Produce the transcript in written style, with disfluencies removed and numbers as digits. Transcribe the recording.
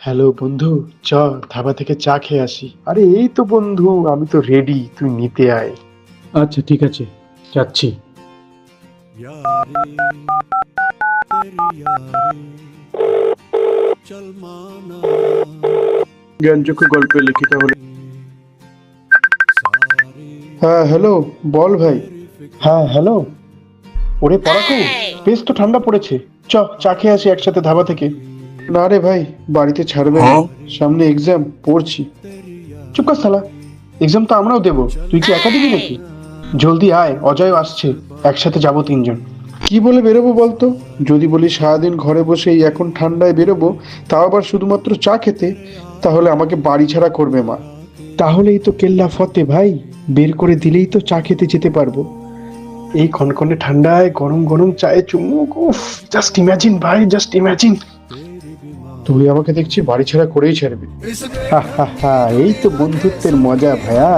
Hello বন্ধু, চ ধাবা থেকে চা খেয়ে আসি। আরে এই তো বন্ধু, আমি তো রেডি, তুই নিতে আয়। আচ্ছা ঠিক আছে, যাচ্ছি। यारी तेरी यारी चल माना জ্ঞানচক্ষু গল্পে লিখিত হলে। सारी হ্যাঁ হ্যালো, বল ভাই। तेरी फिक्र হ্যাঁ হ্যালো। ওরে পড়াকু, বেশ তো ঠান্ডা পড়েছে। চ চা খেয়ে আসি একসাথে ধাবা থেকে। না রে ভাই, বাড়িতে ছাড়বে না। সামনে এক্সাম, পড়ছি। तेरी यार চুপ কর শালা, এক্সাম তো আমরাও দেবো, তুই কি একা দিবি নাকি? জলদি আয়, অজয় আসছে, একসাথে যাবো তিনজন। কি বলে বেরোবো বলতো? যদি বলি সারাদিন ঘরে বসেই এখন ঠান্ডায় বেরোবো, তাও আবার শুধুমাত্র চা খেতে, তাহলে আমাকে বাড়ি ছাড়া করবে মা। তাহলেই তো কেল্লা ফতে ভাই, বের করে দিলেই তো চা খেতে যেতে পারবো। এই কনকনে ঠান্ডায় গরম গরম চায়ে চুমুক, উফ, জাস্ট ইমাজিন ভাই, জাস্ট ইমাজিন। তুই আমাকে দেখছি বাড়ি ছাড়া করেই ছাড়বি। হা হা হা, এই তো বন্ধুত্বের মজা ভাইয়া।